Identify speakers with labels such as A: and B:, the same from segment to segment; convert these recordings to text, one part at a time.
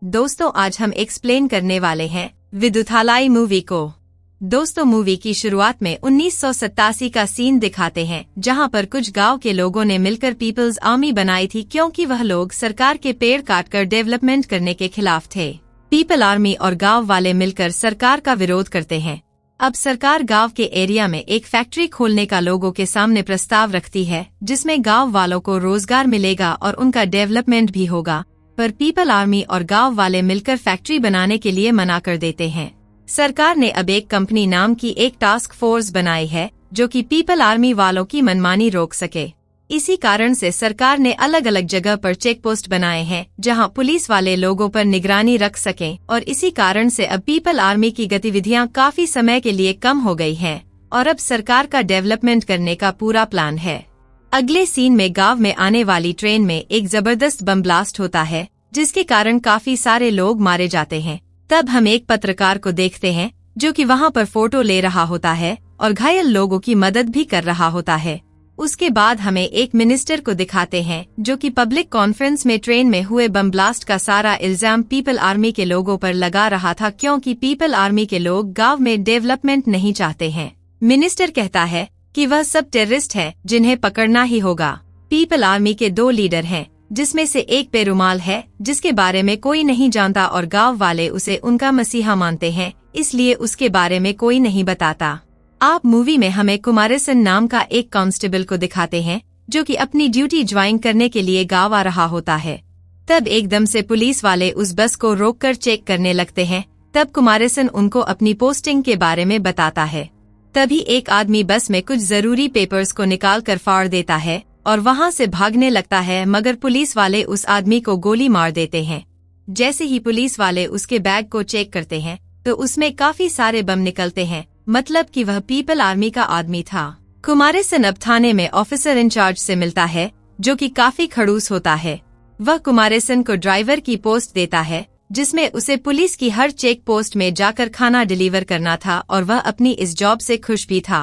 A: दोस्तों आज हम एक्सप्लेन करने वाले हैं विदुथालाई मूवी को। दोस्तों मूवी की शुरुआत में 1987 का सीन दिखाते हैं जहां पर कुछ गांव के लोगों ने मिलकर पीपल्स आर्मी बनाई थी क्योंकि वह लोग सरकार के पेड़ काटकर डेवलपमेंट करने के खिलाफ थे। पीपल आर्मी और गांव वाले मिलकर सरकार का विरोध करते हैं। अब सरकार गांव के एरिया में एक फैक्ट्री खोलने का लोगों के सामने प्रस्ताव रखती है जिसमें गांव वालों को रोजगार मिलेगा और उनका डेवलपमेंट भी होगा, पर पीपल आर्मी और गांव वाले मिलकर फैक्ट्री बनाने के लिए मना कर देते हैं। सरकार ने अब एक कंपनी नाम की एक टास्क फोर्स बनाई है जो कि पीपल आर्मी वालों की मनमानी रोक सके। इसी कारण से सरकार ने अलग अलग जगह पर चेक पोस्ट बनाए हैं जहां पुलिस वाले लोगों पर निगरानी रख सकें, और इसी कारण से अब पीपल आर्मी की गतिविधियां काफी समय के लिए कम हो गई हैं और अब सरकार का डेवलपमेंट करने का पूरा प्लान है। अगले सीन में गांव में आने वाली ट्रेन में एक जबरदस्त बम ब्लास्ट होता है जिसके कारण काफी सारे लोग मारे जाते हैं। तब हम एक पत्रकार को देखते हैं जो कि वहां पर फोटो ले रहा होता है और घायल लोगों की मदद भी कर रहा होता है। उसके बाद हमें एक मिनिस्टर को दिखाते हैं जो कि पब्लिक कॉन्फ्रेंस में ट्रेन में हुए बम ब्लास्ट का सारा इल्जाम पीपल आर्मी के लोगों पर लगा रहा था क्योंकि पीपल आर्मी के लोग गांव में डेवलपमेंट नहीं चाहते हैं। मिनिस्टर कहता है कि वह सब टेररिस्ट हैं जिन्हें पकड़ना ही होगा। पीपल आर्मी के 2 लीडर हैं जिसमें से एक पेरुमाल है जिसके बारे में कोई नहीं जानता और गांव वाले उसे उनका मसीहा मानते हैं, इसलिए उसके बारे में कोई नहीं बताता। आप मूवी में हमें कुमारेसन नाम का एक कांस्टेबल को दिखाते हैं जो कि अपनी ड्यूटी ज्वाइन करने के लिए गांव आ रहा होता है। तब एकदम से पुलिस वाले उस बस को रोककर चेक करने लगते हैं। तब कुमारेसन उनको अपनी पोस्टिंग के बारे में बताता है। तभी एक आदमी बस में कुछ जरूरी पेपर्स को निकाल कर फाड़ देता है और वहां से भागने लगता है, मगर पुलिस वाले उस आदमी को गोली मार देते हैं। जैसे ही पुलिस वाले उसके बैग को चेक करते हैं तो उसमें काफी सारे बम निकलते हैं, मतलब कि वह पीपल आर्मी का आदमी था। कुमारेसन अब थाने में ऑफिसर इंचार्ज से मिलता है जो कि काफी खड़ूस होता है। वह कुमारेसन को ड्राइवर की पोस्ट देता है जिसमें उसे पुलिस की हर चेक पोस्ट में जाकर खाना डिलीवर करना था और वह अपनी इस जॉब से खुश भी था।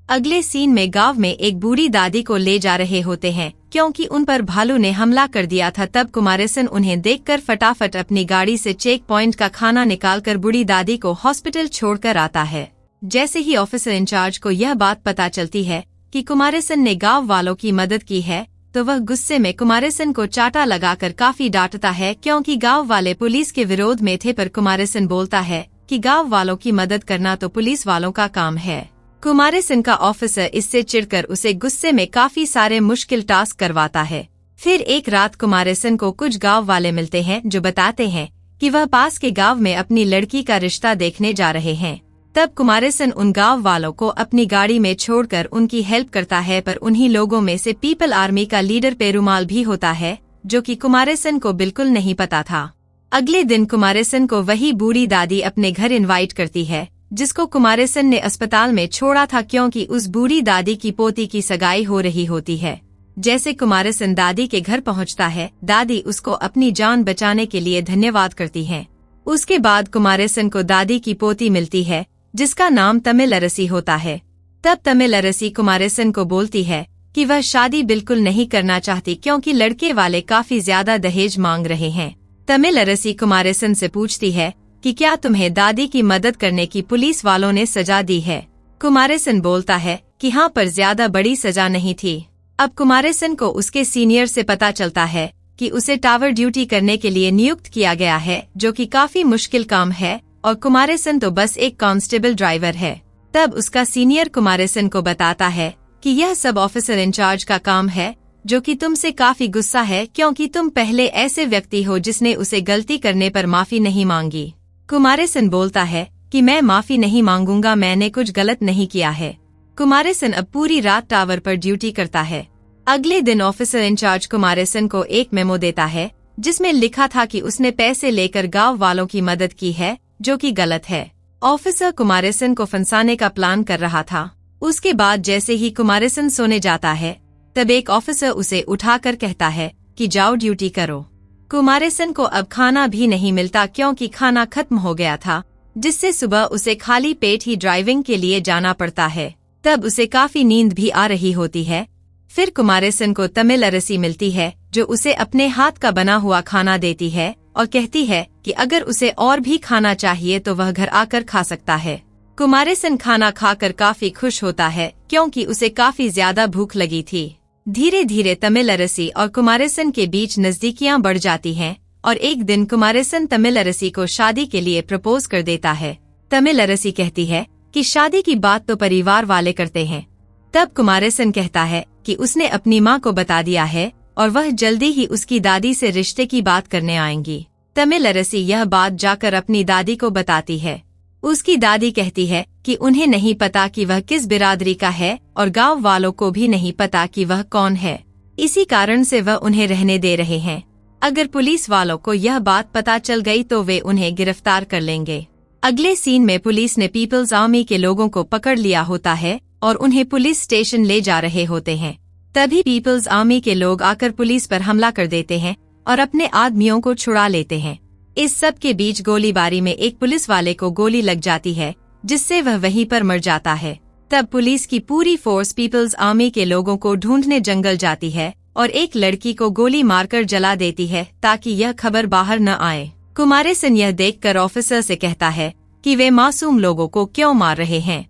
A: अगले सीन में गांव में एक बूढ़ी दादी को ले जा रहे होते हैं क्योंकि उन पर भालू ने हमला कर दिया था। तब कुमारेसन उन्हें देखकर फटाफट अपनी गाड़ी से चेक पॉइंट का खाना निकालकर बूढ़ी दादी को हॉस्पिटल छोड़कर आता है। जैसे ही ऑफिसर इंचार्ज को यह बात पता चलती है कि कुमारेसन ने गांव वालों की मदद की है तो वह गुस्से में कुमारेसन को चाटा लगाकर काफी डांटता है क्योंकि गांव वाले पुलिस के विरोध में थे, पर कुमारेसन बोलता है कि गांव वालों की मदद करना तो पुलिस वालों का काम है। कुमारेसन का ऑफिसर इससे चिढ़कर उसे गुस्से में काफी सारे मुश्किल टास्क करवाता है। फिर एक रात कुमारेसन को कुछ गांव वाले मिलते हैं जो बताते हैं कि वह पास के गांव में अपनी लड़की का रिश्ता देखने जा रहे हैं। तब कुमारेसन उन गांव वालों को अपनी गाड़ी में छोड़कर उनकी हेल्प करता है, पर उन्हीं लोगों में से पीपल आर्मी का लीडर पेरुमाल भी होता है जो कि कुमारेसन को बिल्कुल नहीं पता था। अगले दिन कुमारेसन को वही बूढ़ी दादी अपने घर इनवाइट करती है जिसको कुमारेसन ने अस्पताल में छोड़ा था क्योंकि उस बूढ़ी दादी की पोती की सगाई हो रही होती है। जैसे कुमारेसन दादी के घर पहुंचता है, दादी उसको अपनी जान बचाने के लिए धन्यवाद करती है। उसके बाद कुमारेसन को दादी की पोती मिलती है जिसका नाम तमिलअरसी होता है। तब तमिलअरसी कुमारेसन को बोलती है कि वह शादी बिल्कुल नहीं करना चाहती क्योंकि लड़के वाले काफी ज्यादा दहेज मांग रहे हैं। तमिलअरसी कुमारेसन से पूछती है कि क्या तुम्हें दादी की मदद करने की पुलिस वालों ने सजा दी है। कुमारेसन बोलता है कि हाँ, पर ज्यादा बड़ी सजा नहीं थी। अब कुमारेसन को उसके सीनियर से पता चलता है कि उसे टावर ड्यूटी करने के लिए नियुक्त किया गया है जो कि काफी मुश्किल काम है और कुमारेसन तो बस एक कांस्टेबल ड्राइवर है। तब उसका सीनियर कुमारेसन को बताता है कि यह सब ऑफिसर इंचार्ज का काम है जो कि तुमसे काफी गुस्सा है क्योंकि तुम पहले ऐसे व्यक्ति हो जिसने उसे गलती करने पर माफी नहीं मांगी। कुमारेसन बोलता है कि मैं माफी नहीं मांगूंगा, मैंने कुछ गलत नहीं किया है। कुमारेसन अब पूरी रात टावर पर ड्यूटी करता है। अगले दिन ऑफिसर इंचार्ज कुमारेसन को एक मेमो देता है जिसमें लिखा था कि उसने पैसे लेकर गांव वालों की मदद की है जो कि गलत है। ऑफिसर कुमारेसन को फंसाने का प्लान कर रहा था। उसके बाद जैसे ही कुमारेसन सोने जाता है तब एक ऑफिसर उसे उठाकर कहता है कि जाओ ड्यूटी करो। कुमारेसन को अब खाना भी नहीं मिलता क्योंकि खाना खत्म हो गया था, जिससे सुबह उसे खाली पेट ही ड्राइविंग के लिए जाना पड़ता है। तब उसे काफी नींद भी आ रही होती है। फिर कुमारेसन को तमिलअरसी मिलती है जो उसे अपने हाथ का बना हुआ खाना देती है और कहती है कि अगर उसे और भी खाना चाहिए तो वह घर आकर खा सकता है। कुमारेसन खाना खाकर काफी खुश होता है क्योंकि उसे काफी ज्यादा भूख लगी थी। धीरे धीरे तमिलअरसी और कुमारेसन के बीच नजदीकियां बढ़ जाती हैं और एक दिन कुमारेसन तमिलअरसी को शादी के लिए प्रपोज कर देता है। तमिलअरसी कहती है कि शादी की बात तो परिवार वाले करते हैं। तब कुमारेसन कहता है कि उसने अपनी माँ को बता दिया है और वह जल्दी ही उसकी दादी से रिश्ते की बात करने आएंगी। तमिलअरसी यह बात जाकर अपनी दादी को बताती है। उसकी दादी कहती है कि उन्हें नहीं पता कि वह किस बिरादरी का है और गांव वालों को भी नहीं पता कि वह कौन है। इसी कारण से वह उन्हें रहने दे रहे हैं। अगर पुलिस वालों को यह बात पता चल गई तो वे उन्हें गिरफ्तार कर लेंगे। अगले सीन में पुलिस ने पीपल्स आर्मी के लोगों को पकड़ लिया होता है और उन्हें पुलिस स्टेशन ले जा रहे होते हैं। तभी पीपल्स आर्मी के लोग आकर पुलिस पर हमला कर देते हैं और अपने आदमियों को छुड़ा लेते हैं। इस सब के बीच गोलीबारी में एक पुलिस वाले को गोली लग जाती है जिससे वह वहीं पर मर जाता है। तब पुलिस की पूरी फोर्स पीपल्स आर्मी के लोगों को ढूंढने जंगल जाती है और एक लड़की को गोली मारकर जला देती है ताकि यह खबर बाहर न आए। कुमारेसन यह देखकर ऑफिसर से कहता है कि वे मासूम लोगों को क्यों मार रहे हैं।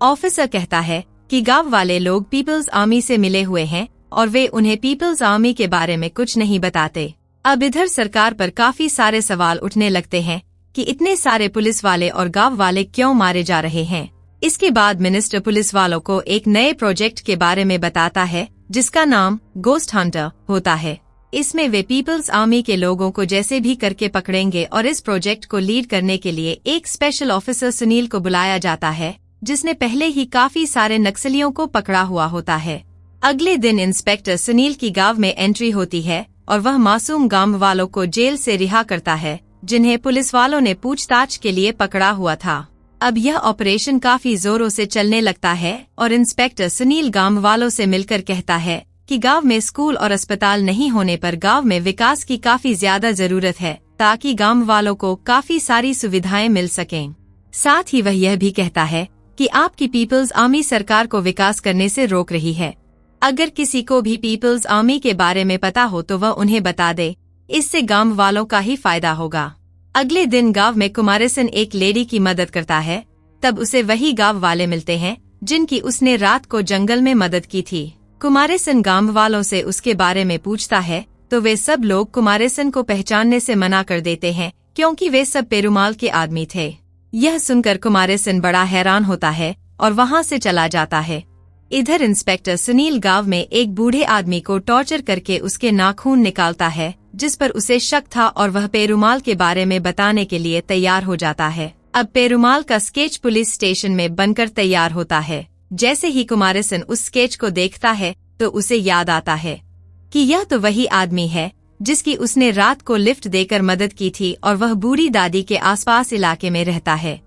A: ऑफिसर कहता है कि गांव वाले लोग पीपल्स आर्मी से मिले हुए हैं और वे उन्हें पीपल्स आर्मी के बारे में कुछ नहीं बताते। अब इधर सरकार पर काफी सारे सवाल उठने लगते हैं कि इतने सारे पुलिस वाले और गांव वाले क्यों मारे जा रहे हैं। इसके बाद मिनिस्टर पुलिस वालों को एक नए प्रोजेक्ट के बारे में बताता है जिसका नाम गोस्ट हंटर होता है। इसमें वे पीपल्स आर्मी के लोगों को जैसे भी करके पकड़ेंगे और इस प्रोजेक्ट को लीड करने के लिए एक स्पेशल ऑफिसर सुनील को बुलाया जाता है जिसने पहले ही काफी सारे नक्सलियों को पकड़ा हुआ होता है। अगले दिन इंस्पेक्टर सुनील की गांव में एंट्री होती है और वह मासूम गांव वालों को जेल से रिहा करता है जिन्हें पुलिस वालों ने पूछताछ के लिए पकड़ा हुआ था। अब यह ऑपरेशन काफी जोरों से चलने लगता है और इंस्पेक्टर सुनील गांव वालों से मिलकर कहता है कि गांव में स्कूल और अस्पताल नहीं होने पर गांव में विकास की काफी ज्यादा जरूरत है ताकि गांव वालों को काफी सारी सुविधाएं मिल सकें। साथ ही वह यह भी कहता है कि आपकी पीपल्स आर्मी सरकार को विकास करने से रोक रही है। अगर किसी को भी पीपल्स आर्मी के बारे में पता हो तो वह उन्हें बता दे, इससे गांव वालों का ही फायदा होगा। अगले दिन गांव में कुमारेसन एक लेडी की मदद करता है। तब उसे वही गांव वाले मिलते हैं जिनकी उसने रात को जंगल में मदद की थी। कुमारेसन गांव वालों से उसके बारे में पूछता है तो वे सब लोग कुमारेसन को पहचानने से मना कर देते हैं क्योंकि वे सब पेरुमाल के आदमी थे। यह सुनकर कुमारेसन बड़ा हैरान होता है और वहां से चला जाता है। इधर इंस्पेक्टर सुनील गांव में एक बूढ़े आदमी को टॉर्चर करके उसके नाखून निकालता है जिस पर उसे शक था और वह पेरुमाल के बारे में बताने के लिए तैयार हो जाता है। अब पेरुमाल का स्केच पुलिस स्टेशन में बनकर तैयार होता है। जैसे ही कुमारेसन उस स्केच को देखता है तो उसे याद आता है कि यह तो वही आदमी है जिसकी उसने रात को लिफ्ट देकर मदद की थी और वह बूढ़ी दादी के आसपास इलाके में रहता है।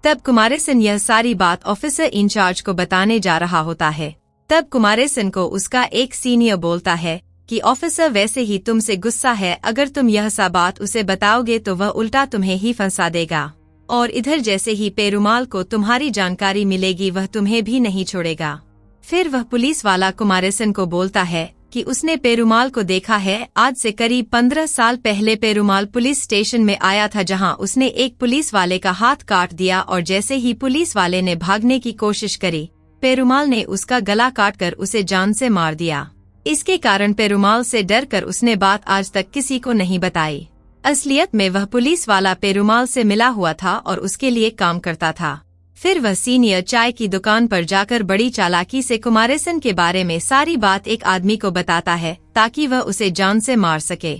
A: तब कुमारेसन यह सारी बात ऑफिसर इंचार्ज को बताने जा रहा होता है। तब कुमारेसन को उसका एक सीनियर बोलता है कि ऑफिसर वैसे ही तुमसे गुस्सा है, अगर तुम यह सब बात उसे बताओगे तो वह उल्टा तुम्हें ही फंसा देगा और इधर जैसे ही पेरुमाल को तुम्हारी जानकारी मिलेगी वह तुम्हें भी नहीं छोड़ेगा। फिर वह पुलिस वाला कुमारेसन को बोलता है कि उसने पेरुमाल को देखा है। आज से करीब 15 साल पहले पेरुमाल पुलिस स्टेशन में आया था जहां उसने एक पुलिस वाले का हाथ काट दिया और जैसे ही पुलिस वाले ने भागने की कोशिश करी पेरुमाल ने उसका गला काटकर उसे जान से मार दिया। इसके कारण पेरुमाल से डरकर उसने बात आज तक किसी को नहीं बताई। असलियत में वह पुलिस वाला पेरुमाल से मिला हुआ था और उसके लिए काम करता था। फिर वह सीनियर चाय की दुकान पर जाकर बड़ी चालाकी से कुमारेसन के बारे में सारी बात एक आदमी को बताता है ताकि वह उसे जान से मार सके।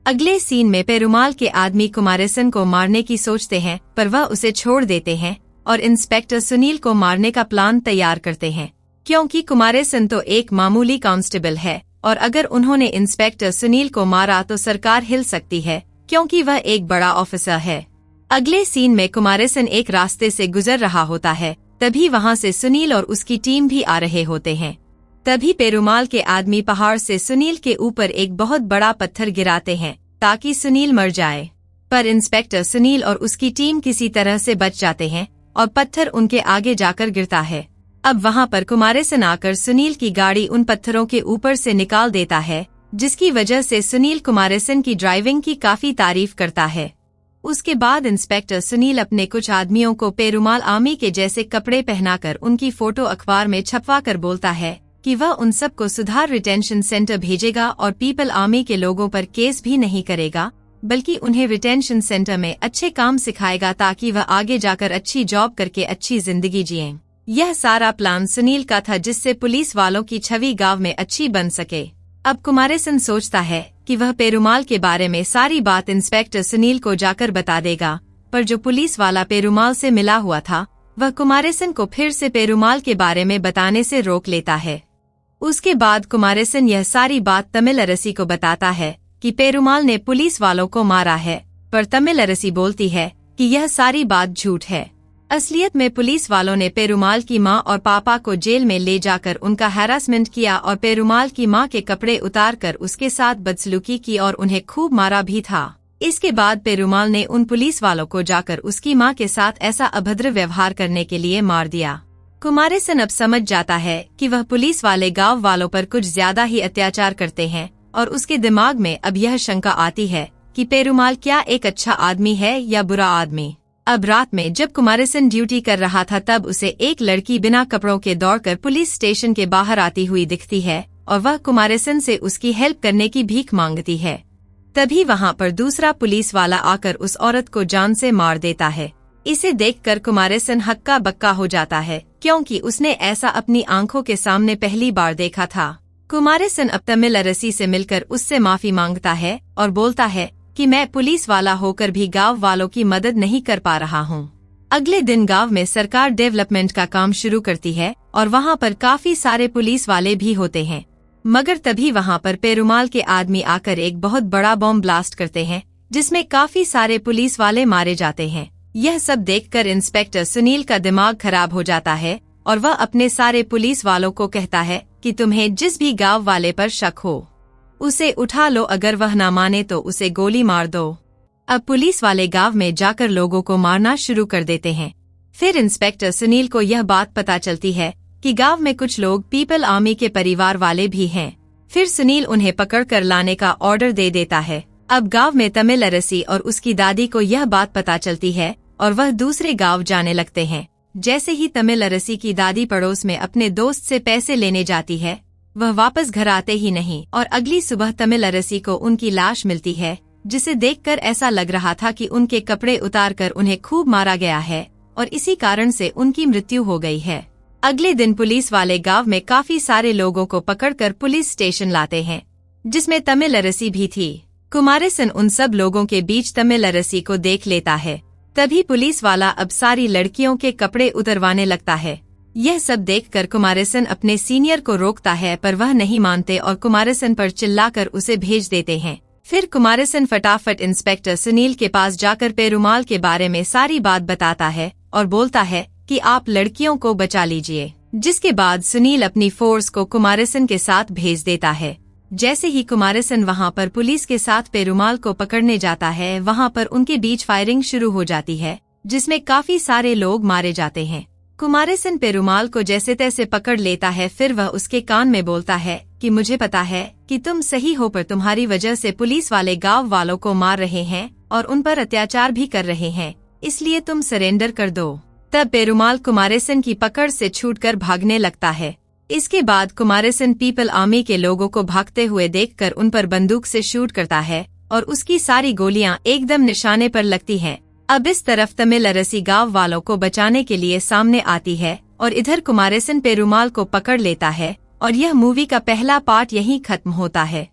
A: अगले सीन में पेरुमाल के आदमी कुमारेसन को मारने की सोचते हैं पर वह उसे छोड़ देते हैं और इंस्पेक्टर सुनील को मारने का प्लान तैयार करते हैं क्योंकि कुमारेसन तो एक मामूली कांस्टेबल है और अगर उन्होंने इंस्पेक्टर सुनील को मारा तो सरकार हिल सकती है क्योंकि वह एक बड़ा ऑफिसर है। अगले सीन में कुमारेसन एक रास्ते से गुजर रहा होता है। तभी वहां से सुनील और उसकी टीम भी आ रहे होते हैं। तभी पेरुमाल के आदमी पहाड़ से सुनील के ऊपर एक बहुत बड़ा पत्थर गिराते हैं ताकि सुनील मर जाए, पर इंस्पेक्टर सुनील और उसकी टीम किसी तरह से बच जाते हैं और पत्थर उनके आगे जाकर गिरता है। अब वहां पर कुमारेसन आकर सुनील की गाड़ी उन पत्थरों के ऊपर से निकाल देता है जिसकी वजह से सुनील कुमारसन की ड्राइविंग की काफी तारीफ करता है। उसके बाद इंस्पेक्टर सुनील अपने कुछ आदमियों को पेरुमाल आर्मी के जैसे कपड़े पहनाकर उनकी फोटो अखबार में छपवा कर बोलता है कि वह उन सबको सुधार रिटेंशन सेंटर भेजेगा और पीपल आर्मी के लोगों पर केस भी नहीं करेगा, बल्कि उन्हें रिटेंशन सेंटर में अच्छे काम सिखाएगा ताकि वह आगे जाकर अच्छी जॉब करके अच्छी जिंदगी जिएं। यह सारा प्लान सुनील का था जिससे पुलिस वालों की छवि गांव में अच्छी बन सके। अब कुमारसन सोचता है कि वह पेरुमाल के बारे में सारी बात इंस्पेक्टर सुनील को जाकर बता देगा, पर जो पुलिस वाला पेरुमाल से मिला हुआ था वह कुमारसन को फिर से पेरुमाल के बारे में बताने से रोक लेता है। उसके बाद कुमारसन यह सारी बात तमिलअरसी को बताता है कि पेरुमाल ने पुलिस वालों को मारा है, पर तमिलअरसी बोलती है कि यह सारी बात झूठ है। असलियत में पुलिस वालों ने पेरुमाल की मां और पापा को जेल में ले जाकर उनका हैरासमेंट किया और पेरुमाल की मां के कपड़े उतारकर उसके साथ बदसलूकी की और उन्हें खूब मारा भी था। इसके बाद पेरुमाल ने उन पुलिस वालों को जाकर उसकी मां के साथ ऐसा अभद्र व्यवहार करने के लिए मार दिया। कुमारसन अब समझ जाता है कि वह पुलिस वाले गांव वालों पर कुछ ज्यादा ही अत्याचार करते हैं और उसके दिमाग में अब यह शंका आती है कि पेरुमाल क्या एक अच्छा आदमी है या बुरा आदमी। अब रात में जब कुमारसन ड्यूटी कर रहा था तब उसे एक लड़की बिना कपड़ों के दौड़कर पुलिस स्टेशन के बाहर आती हुई दिखती है और वह कुमारसन से उसकी हेल्प करने की भीख मांगती है। तभी वहां पर दूसरा पुलिस वाला आकर उस औरत को जान से मार देता है। इसे देखकर कुमारसन हक्का बक्का हो जाता है क्योंकि उसने ऐसा अपनी आंखों के सामने पहली बार देखा था। कुमारसन अब तमिलअरसी से मिलकर उससे माफी मांगता है और बोलता है कि मैं पुलिस वाला होकर भी गांव वालों की मदद नहीं कर पा रहा हूं। अगले दिन गांव में सरकार डेवलपमेंट का काम शुरू करती है और वहां पर काफी सारे पुलिस वाले भी होते हैं, मगर तभी वहां पर पेरुमाल के आदमी आकर एक बहुत बड़ा बॉम्ब ब्लास्ट करते हैं जिसमें काफी सारे पुलिस वाले मारे जाते हैं। यह सब देखकर इंस्पेक्टर सुनील का दिमाग खराब हो जाता है और वह अपने सारे पुलिस वालों को कहता है कि तुम्हें जिस भी गांव वाले पर शक हो उसे उठा लो, अगर वह ना माने तो उसे गोली मार दो। अब पुलिस वाले गांव में जाकर लोगों को मारना शुरू कर देते हैं। फिर इंस्पेक्टर सुनील को यह बात पता चलती है कि गांव में कुछ लोग पीपल आर्मी के परिवार वाले भी हैं। फिर सुनील उन्हें पकड़ कर लाने का ऑर्डर दे देता है। अब गांव में तमिलअरसी और उसकी दादी को यह बात पता चलती है और वह दूसरे गांव जाने लगते हैं। जैसे ही तमिलअरसी की दादी पड़ोस में अपने दोस्त से पैसे लेने जाती है, वह वापस घर आते ही नहीं और अगली सुबह तमिलअरसी को उनकी लाश मिलती है, जिसे देखकर ऐसा लग रहा था कि उनके कपड़े उतारकर उन्हें खूब मारा गया है और इसी कारण से उनकी मृत्यु हो गई है। अगले दिन पुलिस वाले गांव में काफी सारे लोगों को पकड़कर पुलिस स्टेशन लाते हैं, जिसमें तमिलअरसी भी थी। कुमारसन उन सब लोगों के बीच तमिलअरसी को देख लेता है। तभी पुलिस वाला अब सारी लड़कियों के कपड़े उतरवाने लगता है। यह सब देखकर कुमारसन अपने सीनियर को रोकता है, पर वह नहीं मानते और कुमारसन पर चिल्लाकर उसे भेज देते हैं। फिर कुमारसन फटाफट इंस्पेक्टर सुनील के पास जाकर पेरुमाल के बारे में सारी बात बताता है और बोलता है कि आप लड़कियों को बचा लीजिए। जिसके बाद सुनील अपनी फोर्स को कुमारसन के साथ भेज देता है। जैसे ही कुमारसन वहां पर पुलिस के साथ पेरुमाल को पकड़ने जाता है, वहां पर उनके बीच फायरिंग शुरू हो जाती है, जिसमें काफी सारे लोग मारे जाते हैं। कुमारसन पेरुमाल को जैसे तैसे पकड़ लेता है। फिर वह उसके कान में बोलता है कि मुझे पता है कि तुम सही हो, पर तुम्हारी वजह से पुलिस वाले गांव वालों को मार रहे हैं और उन पर अत्याचार भी कर रहे हैं, इसलिए तुम सरेंडर कर दो। तब पेरुमाल कुमारसन की पकड़ से छूटकर भागने लगता है। इसके बाद कुमारसन पीपल आर्मी के लोगों को भागते हुए देखकर उन पर बंदूक से शूट करता है और उसकी सारी गोलियां एकदम निशाने पर लगती हैं। अब इस तरफ तमिलअरसी गांव वालों को बचाने के लिए सामने आती है और इधर कुमारसन पेरुमाल को पकड़ लेता है और यह मूवी का पहला पार्ट यहीं खत्म होता है।